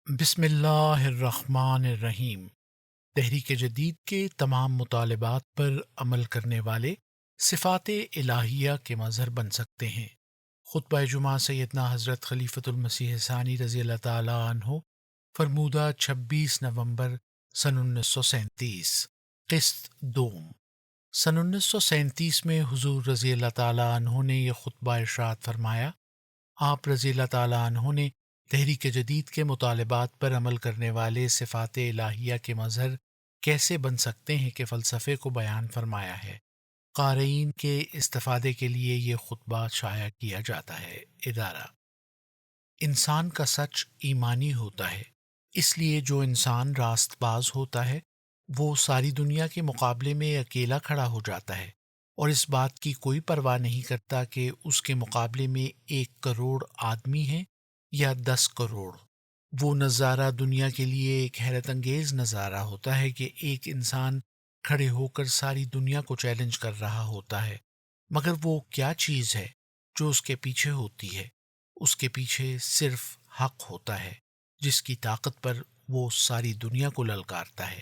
بسم اللہ الرحمن الرحیم۔ تحریک جدید کے تمام مطالبات پر عمل کرنے والے صفات الہیہ کے مظہر بن سکتے ہیں۔ خطبہ جمعہ سیدنا حضرت خلیفۃ المسیح ثانی رضی اللہ تعالیٰ عنہ، فرمودہ 26 نومبر سن 1937، قسط دوم۔ سن 1937 میں حضور رضی اللہ تعالیٰ عنہ نے یہ خطبہ ارشاد فرمایا۔ آپ رضی اللہ تعالیٰ عنہ نے تحریک جدید کے مطالبات پر عمل کرنے والے صفات الہیہ کے مظہر کیسے بن سکتے ہیں کے فلسفے کو بیان فرمایا ہے۔ قارئین کے استفادے کے لیے یہ خطبہ شائع کیا جاتا ہے۔ ادارہ: انسان کا سچ ایمانی ہوتا ہے، اس لیے جو انسان راست باز ہوتا ہے وہ ساری دنیا کے مقابلے میں اکیلا کھڑا ہو جاتا ہے اور اس بات کی کوئی پرواہ نہیں کرتا کہ اس کے مقابلے میں 1 کروڑ آدمی ہیں یا 10 کروڑ۔ وہ نظارہ دنیا کے لیے ایک حیرت انگیز نظارہ ہوتا ہے کہ ایک انسان کھڑے ہو کر ساری دنیا کو چیلنج کر رہا ہوتا ہے، مگر وہ کیا چیز ہے جو اس کے پیچھے ہوتی ہے؟ اس کے پیچھے صرف حق ہوتا ہے، جس کی طاقت پر وہ ساری دنیا کو للکارتا ہے۔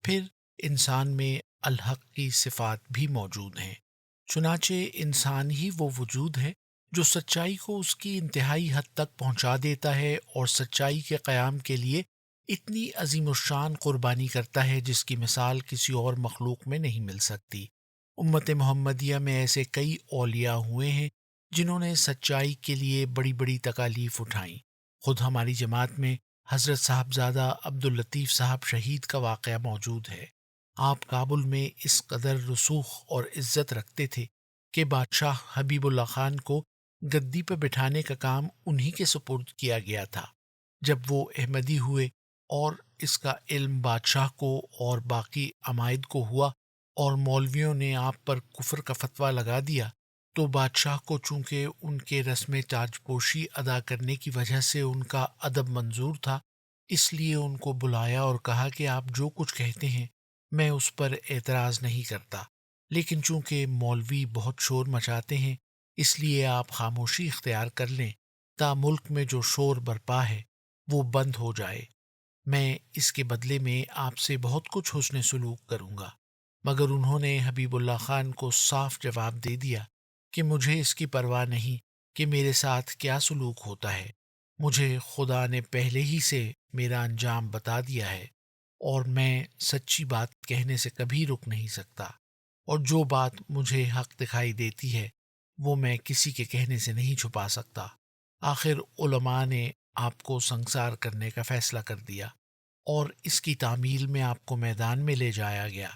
پھر انسان میں الحق کی صفات بھی موجود ہیں، چنانچہ انسان ہی وہ وجود ہے جو سچائی کو اس کی انتہائی حد تک پہنچا دیتا ہے اور سچائی کے قیام کے لیے اتنی عظیم الشان قربانی کرتا ہے جس کی مثال کسی اور مخلوق میں نہیں مل سکتی۔ امت محمدیہ میں ایسے کئی اولیاء ہوئے ہیں جنہوں نے سچائی کے لیے بڑی بڑی تکالیف اٹھائیں۔ خود ہماری جماعت میں حضرت صاحبزادہ عبداللطیف صاحب شہید کا واقعہ موجود ہے۔ آپ کابل میں اس قدر رسوخ اور عزت رکھتے تھے کہ بادشاہ حبیب اللہ خان کو گدی پہ بٹھانے کا کام انہی کے سپرد کیا گیا تھا۔ جب وہ احمدی ہوئے اور اس کا علم بادشاہ کو اور باقی عمائد کو ہوا اور مولویوں نے آپ پر کفر کا فتویٰ لگا دیا، تو بادشاہ کو چونکہ ان کے رسم تاج پوشی ادا کرنے کی وجہ سے ان کا ادب منظور تھا، اس لیے ان کو بلایا اور کہا کہ آپ جو کچھ کہتے ہیں میں اس پر اعتراض نہیں کرتا، لیکن چونکہ مولوی بہت شور مچاتے ہیں اس لیے آپ خاموشی اختیار کر لیں تا ملک میں جو شور برپا ہے وہ بند ہو جائے۔ میں اس کے بدلے میں آپ سے بہت کچھ حسن سلوک کروں گا۔ مگر انہوں نے حبیب اللہ خان کو صاف جواب دے دیا کہ مجھے اس کی پرواہ نہیں کہ میرے ساتھ کیا سلوک ہوتا ہے، مجھے خدا نے پہلے ہی سے میرا انجام بتا دیا ہے اور میں سچی بات کہنے سے کبھی رک نہیں سکتا، اور جو بات مجھے حق دکھائی دیتی ہے وہ میں کسی کے کہنے سے نہیں چھپا سکتا۔ آخر علماء نے آپ کو سنسار کرنے کا فیصلہ کر دیا اور اس کی تعمیل میں آپ کو میدان میں لے جایا گیا۔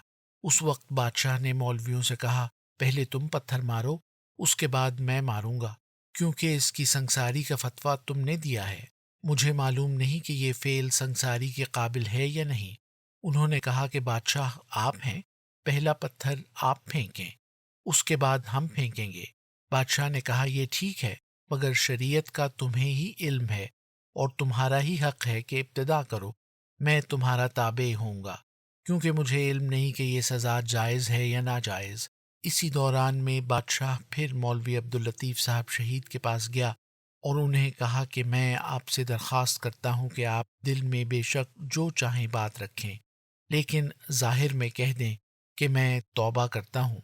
اس وقت بادشاہ نے مولویوں سے کہا، پہلے تم پتھر مارو، اس کے بعد میں ماروں گا، کیونکہ اس کی سنساری کا فتویٰ تم نے دیا ہے۔ مجھے معلوم نہیں کہ یہ فعل سنساری کے قابل ہے یا نہیں۔ انہوں نے کہا کہ بادشاہ آپ ہیں، پہلا پتھر آپ پھینکیں، اس کے بعد ہم پھینکیں گے۔ بادشاہ نے کہا یہ ٹھیک ہے، مگر شریعت کا تمہیں ہی علم ہے اور تمہارا ہی حق ہے کہ ابتدا کرو، میں تمہارا تابع ہوں گا، کیونکہ مجھے علم نہیں کہ یہ سزا جائز ہے یا ناجائز۔ اسی دوران میں بادشاہ پھر مولوی عبداللطیف صاحب شہید کے پاس گیا اور انہیں کہا کہ میں آپ سے درخواست کرتا ہوں کہ آپ دل میں بے شک جو چاہیں بات رکھیں، لیکن ظاہر میں کہہ دیں کہ میں توبہ کرتا ہوں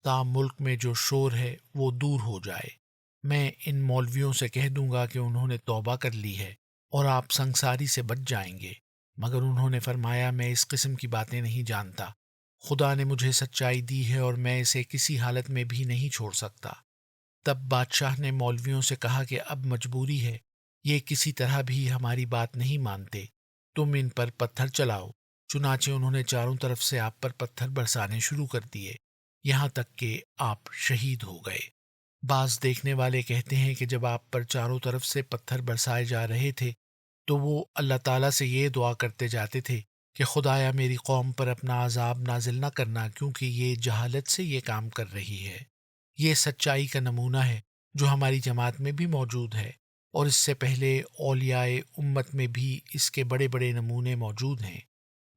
تا ملک میں جو شور ہے وہ دور ہو جائے۔ میں ان مولویوں سے کہہ دوں گا کہ انہوں نے توبہ کر لی ہے اور آپ سنساری سے بچ جائیں گے، مگر انہوں نے فرمایا میں اس قسم کی باتیں نہیں جانتا، خدا نے مجھے سچائی دی ہے اور میں اسے کسی حالت میں بھی نہیں چھوڑ سکتا۔ تب بادشاہ نے مولویوں سے کہا کہ اب مجبوری ہے، یہ کسی طرح بھی ہماری بات نہیں مانتے، تم ان پر پتھر چلاؤ۔ چنانچہ انہوں نے چاروں طرف سے آپ پر پتھر برسانے شروع کر دیے، یہاں تک کہ آپ شہید ہو گئے۔ بعض دیکھنے والے کہتے ہیں کہ جب آپ پر چاروں طرف سے پتھر برسائے جا رہے تھے تو وہ اللہ تعالیٰ سے یہ دعا کرتے جاتے تھے کہ خدایا میری قوم پر اپنا عذاب نازل نہ کرنا، کیونکہ یہ جہالت سے یہ کام کر رہی ہے۔ یہ سچائی کا نمونہ ہے جو ہماری جماعت میں بھی موجود ہے، اور اس سے پہلے اولیاء امت میں بھی اس کے بڑے بڑے نمونے موجود ہیں۔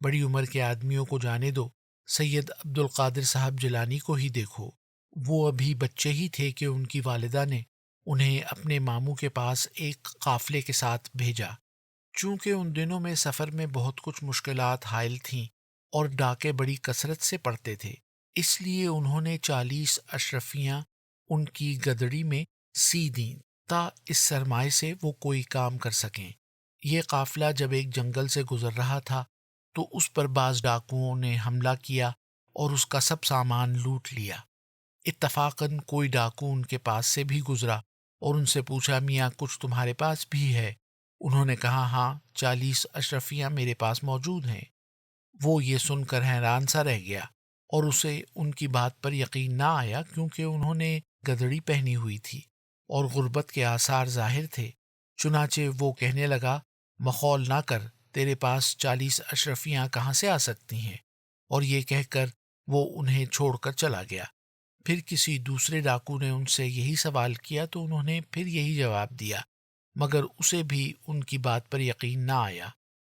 بڑی عمر کے آدمیوں کو جانے دو، سید عبد القادر صاحب جیلانی کو ہی دیکھو، وہ ابھی بچے ہی تھے کہ ان کی والدہ نے انہیں اپنے ماموں کے پاس ایک قافلے کے ساتھ بھیجا۔ چونکہ ان دنوں میں سفر میں بہت کچھ مشکلات حائل تھیں اور ڈاکے بڑی کثرت سے پڑتے تھے، اس لیے انہوں نے 40 اشرفیاں ان کی گدڑی میں سی دیں تا اس سرمائے سے وہ کوئی کام کر سکیں۔ یہ قافلہ جب ایک جنگل سے گزر رہا تھا تو اس پر بعض ڈاکوؤں نے حملہ کیا اور اس کا سب سامان لوٹ لیا۔ اتفاقاً کوئی ڈاکو ان کے پاس سے بھی گزرا اور ان سے پوچھا، میاں کچھ تمہارے پاس بھی ہے؟ انہوں نے کہا، ہاں، 40 اشرفیاں میرے پاس موجود ہیں۔ وہ یہ سن کر حیران سا رہ گیا اور اسے ان کی بات پر یقین نہ آیا، کیونکہ انہوں نے گدڑی پہنی ہوئی تھی اور غربت کے آثار ظاہر تھے۔ چنانچہ وہ کہنے لگا، مخول نہ کر، تیرے پاس 40 اشرفیاں کہاں سے آ سکتی ہیں؟ اور یہ کہہ کر وہ انہیں چھوڑ کر چلا گیا۔ پھر کسی دوسرے ڈاکو نے ان سے یہی سوال کیا تو انہوں نے پھر یہی جواب دیا، مگر اسے بھی ان کی بات پر یقین نہ آیا۔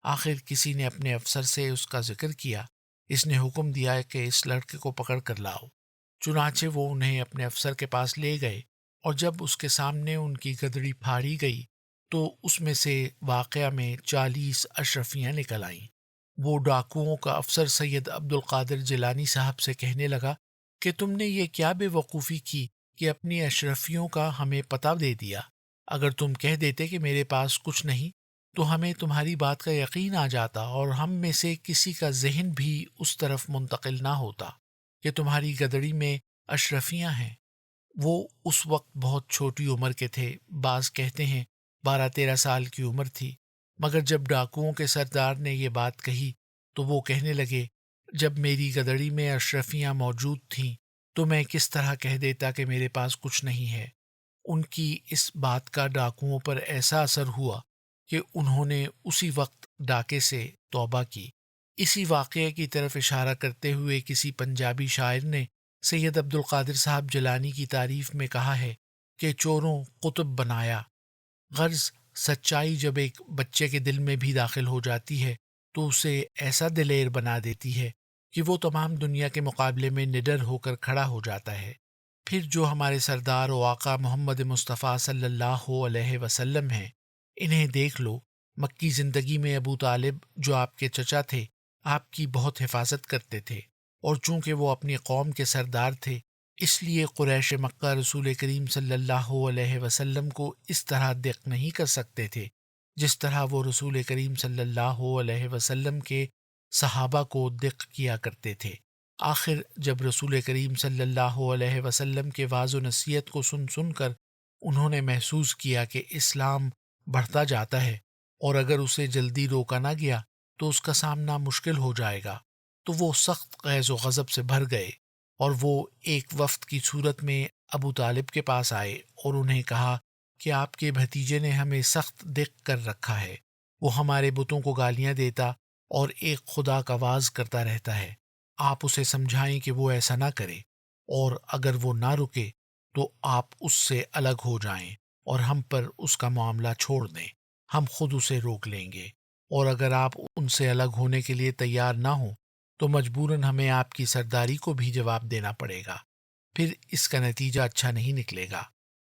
آخر کسی نے اپنے افسر سے اس کا ذکر کیا۔ اس نے حکم دیا کہ اس لڑکے کو پکڑ کر لاؤ۔ چنانچہ وہ انہیں اپنے افسر کے پاس لے گئے، اور جب اس کے سامنے ان کی گدڑی پھاڑی گئی تو اس میں سے واقعہ میں 40 اشرفیاں نکل آئیں۔ وہ ڈاکوؤں کا افسر سید عبد القادر جیلانی صاحب سے کہنے لگا کہ تم نے یہ کیا بے وقوفی کی کہ اپنی اشرفیوں کا ہمیں پتہ دے دیا؟ اگر تم کہہ دیتے کہ میرے پاس کچھ نہیں تو ہمیں تمہاری بات کا یقین آ جاتا اور ہم میں سے کسی کا ذہن بھی اس طرف منتقل نہ ہوتا کہ تمہاری گدڑی میں اشرفیاں ہیں۔ وہ اس وقت بہت چھوٹی عمر کے تھے، بعض کہتے ہیں 12-13 سال کی عمر تھی، مگر جب ڈاکوؤں کے سردار نے یہ بات کہی تو وہ کہنے لگے، جب میری گدڑی میں اشرفیاں موجود تھیں تو میں کس طرح کہہ دیتا کہ میرے پاس کچھ نہیں ہے؟ ان کی اس بات کا ڈاکوؤں پر ایسا اثر ہوا کہ انہوں نے اسی وقت ڈاکے سے توبہ کی۔ اسی واقعے کی طرف اشارہ کرتے ہوئے کسی پنجابی شاعر نے سید عبد القادر صاحب جیلانی کی تعریف میں کہا ہے کہ چوروں قطب بنایا۔ غرض سچائی جب ایک بچے کے دل میں بھی داخل ہو جاتی ہے تو اسے ایسا دلیر بنا دیتی ہے کہ وہ تمام دنیا کے مقابلے میں نڈر ہو کر کھڑا ہو جاتا ہے۔ پھر جو ہمارے سردار و آقا محمد مصطفیٰ صلی اللہ علیہ وسلم ہیں، انہیں دیکھ لو۔ مکی زندگی میں ابو طالب جو آپ کے چچا تھے، آپ کی بہت حفاظت کرتے تھے، اور چونکہ وہ اپنی قوم کے سردار تھے اس لیے قریش مکہ رسول کریم صلی اللہ علیہ وسلم کو اس طرح دق نہیں کر سکتے تھے جس طرح وہ رسول کریم صلی اللہ علیہ وسلم کے صحابہ کو دق کیا کرتے تھے۔ آخر جب رسول کریم صلی اللہ علیہ وسلم کے وعظ و نصیحت کو سن سن کر انہوں نے محسوس کیا کہ اسلام بڑھتا جاتا ہے اور اگر اسے جلدی روکا نہ گیا تو اس کا سامنا مشکل ہو جائے گا، تو وہ سخت غیظ و غضب سے بھر گئے اور وہ ایک وفد کی صورت میں ابو طالب کے پاس آئے اور انہیں کہا کہ آپ کے بھتیجے نے ہمیں سخت دق کر رکھا ہے، وہ ہمارے بتوں کو گالیاں دیتا اور ایک خدا کا واز کرتا رہتا ہے۔ آپ اسے سمجھائیں کہ وہ ایسا نہ کرے، اور اگر وہ نہ رکے تو آپ اس سے الگ ہو جائیں اور ہم پر اس کا معاملہ چھوڑ دیں، ہم خود اسے روک لیں گے، اور اگر آپ ان سے الگ ہونے کے لیے تیار نہ ہوں تو مجبوراً ہمیں آپ کی سرداری کو بھی جواب دینا پڑے گا، پھر اس کا نتیجہ اچھا نہیں نکلے گا۔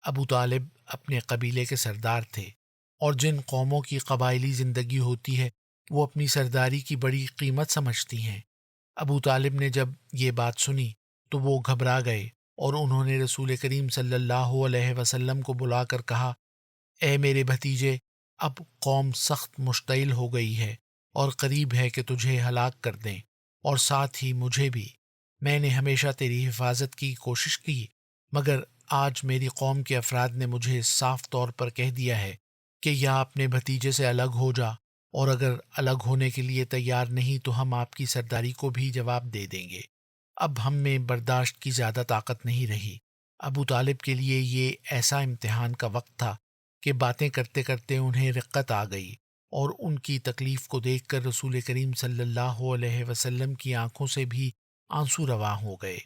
ابو طالب اپنے قبیلے کے سردار تھے، اور جن قوموں کی قبائلی زندگی ہوتی ہے وہ اپنی سرداری کی بڑی قیمت سمجھتی ہیں۔ ابو طالب نے جب یہ بات سنی تو وہ گھبرا گئے اور انہوں نے رسول کریم صلی اللہ علیہ وسلم کو بلا کر کہا، اے میرے بھتیجے، اب قوم سخت مشتعل ہو گئی ہے اور قریب ہے کہ تجھے ہلاک کر دیں، اور ساتھ ہی مجھے بھی۔ میں نے ہمیشہ تیری حفاظت کی کوشش کی، مگر آج میری قوم کے افراد نے مجھے صاف طور پر کہہ دیا ہے کہ یا اپنے بھتیجے سے الگ ہو جا، اور اگر الگ ہونے کے لیے تیار نہیں تو ہم آپ کی سرداری کو بھی جواب دے دیں گے۔ اب ہم میں برداشت کی زیادہ طاقت نہیں رہی۔ ابو طالب کے لیے یہ ایسا امتحان کا وقت تھا کہ باتیں کرتے کرتے انہیں رقت آ گئی، اور ان کی تکلیف کو دیکھ کر رسول کریم صلی اللہ علیہ وسلم کی آنکھوں سے بھی آنسو رواں ہو گئے،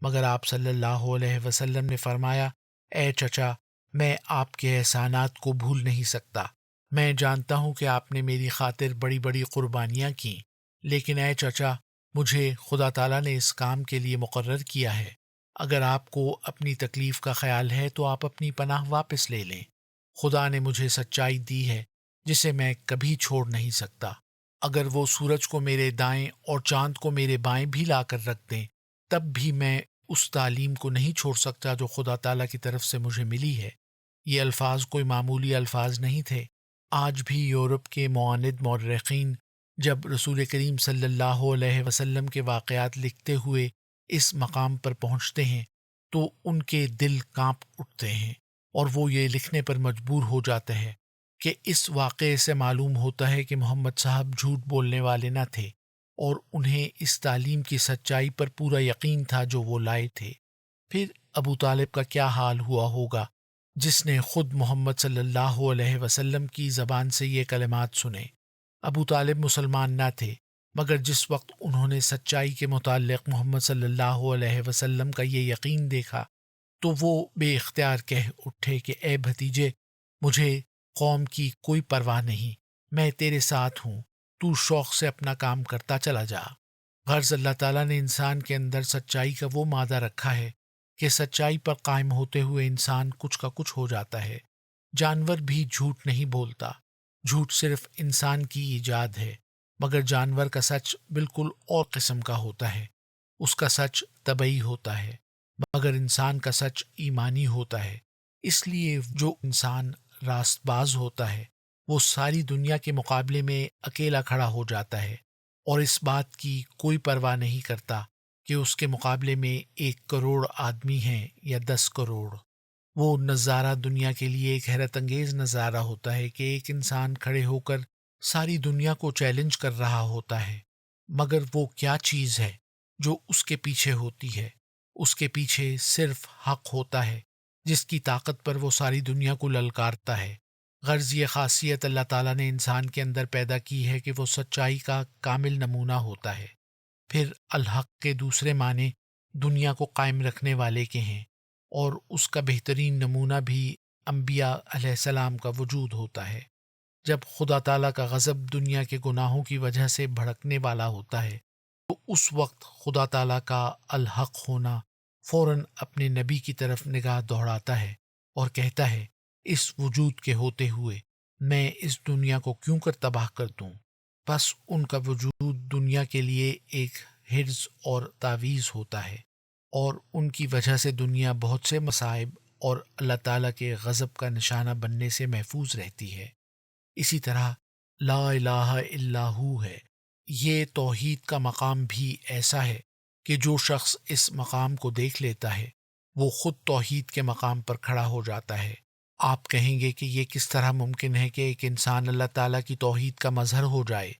مگر آپ صلی اللہ علیہ وسلم نے فرمایا، اے چچا، میں آپ کے احسانات کو بھول نہیں سکتا۔ میں جانتا ہوں کہ آپ نے میری خاطر بڑی بڑی قربانیاں کیں، لیکن اے چچا، مجھے خدا تعالیٰ نے اس کام کے لیے مقرر کیا ہے۔ اگر آپ کو اپنی تکلیف کا خیال ہے تو آپ اپنی پناہ واپس لے لیں۔ خدا نے مجھے سچائی دی ہے، جسے میں کبھی چھوڑ نہیں سکتا۔ اگر وہ سورج کو میرے دائیں اور چاند کو میرے بائیں بھی لا کر رکھ دیں، تب بھی میں اس تعلیم کو نہیں چھوڑ سکتا جو خدا تعالیٰ کی طرف سے مجھے ملی ہے۔ یہ الفاظ کوئی معمولی الفاظ نہیں تھے۔ آج بھی یورپ کے معاند مورخین جب رسول کریم صلی اللہ علیہ وسلم کے واقعات لکھتے ہوئے اس مقام پر پہنچتے ہیں تو ان کے دل کانپ اٹھتے ہیں، اور وہ یہ لکھنے پر مجبور ہو جاتے ہیں کہ اس واقعے سے معلوم ہوتا ہے کہ محمد صاحب جھوٹ بولنے والے نہ تھے، اور انہیں اس تعلیم کی سچائی پر پورا یقین تھا جو وہ لائے تھے۔ پھر ابو طالب کا کیا حال ہوا ہوگا جس نے خود محمد صلی اللہ علیہ وسلم کی زبان سے یہ کلمات سنے۔ ابو طالب مسلمان نہ تھے، مگر جس وقت انہوں نے سچائی کے متعلق محمد صلی اللہ علیہ وسلم کا یہ یقین دیکھا تو وہ بے اختیار کہہ اٹھے کہ اے بھتیجے، مجھے قوم کی کوئی پرواہ نہیں، میں تیرے ساتھ ہوں، تو شوق سے اپنا کام کرتا چلا جا۔ غرض اللہ تعالیٰ نے انسان کے اندر سچائی کا وہ مادہ رکھا ہے کہ سچائی پر قائم ہوتے ہوئے انسان کچھ کا کچھ ہو جاتا ہے۔ جانور بھی جھوٹ نہیں بولتا، جھوٹ صرف انسان کی ایجاد ہے، مگر جانور کا سچ بالکل اور قسم کا ہوتا ہے۔ اس کا سچ طبعی ہوتا ہے، مگر انسان کا سچ ایمانی ہوتا ہے۔ اس لیے جو انسان راست باز ہوتا ہے وہ ساری دنیا کے مقابلے میں اکیلا کھڑا ہو جاتا ہے، اور اس بات کی کوئی پرواہ نہیں کرتا کہ اس کے مقابلے میں 1 کروڑ آدمی ہیں یا 10 کروڑ۔ وہ نظارہ دنیا کے لیے ایک حیرت انگیز نظارہ ہوتا ہے کہ ایک انسان کھڑے ہو کر ساری دنیا کو چیلنج کر رہا ہوتا ہے، مگر وہ کیا چیز ہے جو اس کے پیچھے ہوتی ہے؟ اس کے پیچھے صرف حق ہوتا ہے، جس کی طاقت پر وہ ساری دنیا کو للکارتا ہے۔ غرض یہ خاصیت اللہ تعالیٰ نے انسان کے اندر پیدا کی ہے کہ وہ سچائی کا کامل نمونہ ہوتا ہے۔ پھر الحق کے دوسرے معنی دنیا کو قائم رکھنے والے کے ہیں، اور اس کا بہترین نمونہ بھی انبیاء علیہ السلام کا وجود ہوتا ہے۔ جب خدا تعالیٰ کا غضب دنیا کے گناہوں کی وجہ سے بھڑکنے والا ہوتا ہے تو اس وقت خدا تعالیٰ کا الحق ہونا فوراً اپنے نبی کی طرف نگاہ دوڑاتا ہے اور کہتا ہے، اس وجود کے ہوتے ہوئے میں اس دنیا کو کیوں کر تباہ کر دوں؟ بس ان کا وجود دنیا کے لیے ایک حرز اور تعویذ ہوتا ہے، اور ان کی وجہ سے دنیا بہت سے مصائب اور اللہ تعالیٰ کے غضب کا نشانہ بننے سے محفوظ رہتی ہے۔ اسی طرح لا الہ الا ہو ہے، یہ توحید کا مقام بھی ایسا ہے کہ جو شخص اس مقام کو دیکھ لیتا ہے وہ خود توحید کے مقام پر کھڑا ہو جاتا ہے۔ آپ کہیں گے کہ یہ کس طرح ممکن ہے کہ ایک انسان اللہ تعالیٰ کی توحید کا مظہر ہو جائے؟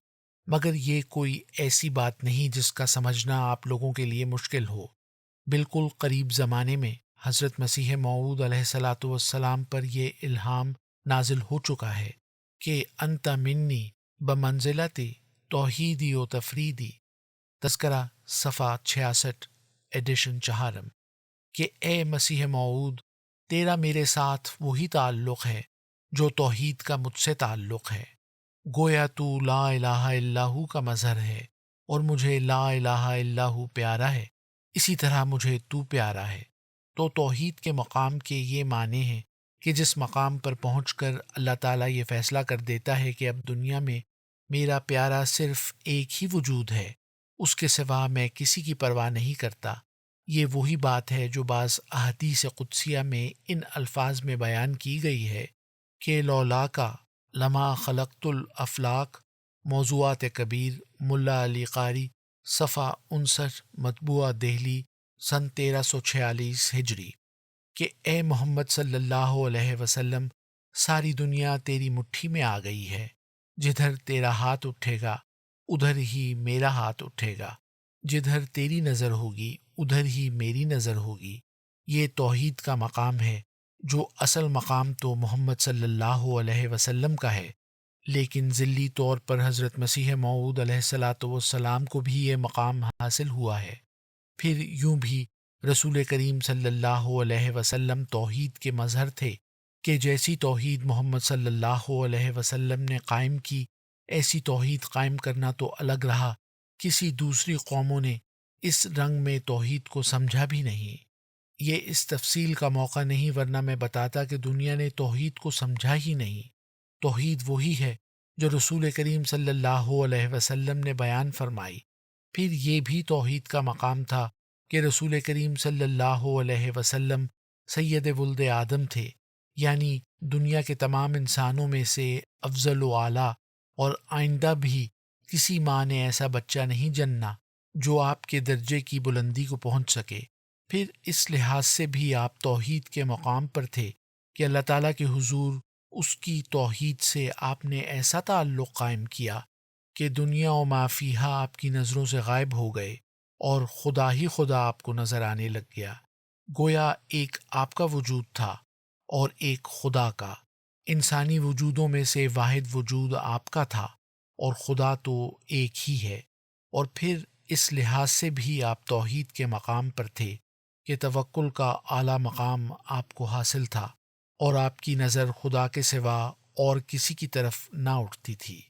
مگر یہ کوئی ایسی بات نہیں جس کا سمجھنا آپ لوگوں کے لیے مشکل ہو۔ بالکل قریب زمانے میں حضرت مسیح موعود علیہ الصلاۃ والسلام پر یہ الہام نازل ہو چکا ہے کہ انت منی بمنزلتی توحیدی و تفریدی، تذکرہ صفحہ 66 ایڈیشن چہارم، کہ اے مسیح موعود، تیرا میرے ساتھ وہی تعلق ہے جو توحید کا مجھ سے تعلق ہے۔ گویا تو لا الہ الا ہو کا مظہر ہے، اور مجھے لا الہ الا ہو پیارا ہے، اسی طرح مجھے تو پیارا ہے۔ تو توحید کے مقام کے یہ معنی ہیں کہ جس مقام پر پہنچ کر اللہ تعالیٰ یہ فیصلہ کر دیتا ہے کہ اب دنیا میں میرا پیارا صرف ایک ہی وجود ہے، اس کے سوا میں کسی کی پرواہ نہیں کرتا۔ یہ وہی بات ہے جو بعض احادیث قدسیہ میں ان الفاظ میں بیان کی گئی ہے کہ لولا کا لما خلقت الافلاق، موضوعات کبیر، ملا علی قاری، صفحہ 59، مطبوعہ دہلی سن 1346 ہجری، کہ اے محمد صلی اللہ علیہ وسلم، ساری دنیا تیری مٹھی میں آ گئی ہے، جدھر تیرا ہاتھ اٹھے گا ادھر ہی میرا ہاتھ اٹھے گا، جدھر تیری نظر ہوگی ادھر ہی میری نظر ہوگی۔ یہ توحید کا مقام ہے، جو اصل مقام تو محمد صلی اللہ علیہ وسلم کا ہے، لیکن ذلی طور پر حضرت مسیح موعود علیہ الصلاۃ والسلام کو بھی یہ مقام حاصل ہوا ہے۔ پھر یوں بھی رسول کریم صلی اللہ علیہ وسلم توحید کے مظہر تھے کہ جیسی توحید محمد صلی اللہ علیہ وسلم نے قائم کی، ایسی توحید قائم کرنا تو الگ رہا، کسی دوسری قوموں نے اس رنگ میں توحید کو سمجھا بھی نہیں۔ یہ اس تفصیل کا موقع نہیں، ورنہ میں بتاتا کہ دنیا نے توحید کو سمجھا ہی نہیں۔ توحید وہی ہے جو رسول کریم صلی اللہ علیہ وسلم نے بیان فرمائی۔ پھر یہ بھی توحید کا مقام تھا کہ رسول کریم صلی اللہ علیہ وسلم سید ولد آدم تھے، یعنی دنیا کے تمام انسانوں میں سے افضل و اعلیٰ، اور آئندہ بھی کسی ماں نے ایسا بچہ نہیں جننا جو آپ کے درجے کی بلندی کو پہنچ سکے۔ پھر اس لحاظ سے بھی آپ توحید کے مقام پر تھے کہ اللہ تعالیٰ کے حضور اس کی توحید سے آپ نے ایسا تعلق قائم کیا کہ دنیا و ما فیہا آپ کی نظروں سے غائب ہو گئے اور خدا ہی خدا آپ کو نظر آنے لگ گیا۔ گویا ایک آپ کا وجود تھا اور ایک خدا کا۔ انسانی وجودوں میں سے واحد وجود آپ کا تھا اور خدا تو ایک ہی ہے۔ اور پھر اس لحاظ سے بھی آپ توحید کے مقام پر تھے کہ توکل کا اعلیٰ مقام آپ کو حاصل تھا اور آپ کی نظر خدا کے سوا اور کسی کی طرف نہ اٹھتی تھی۔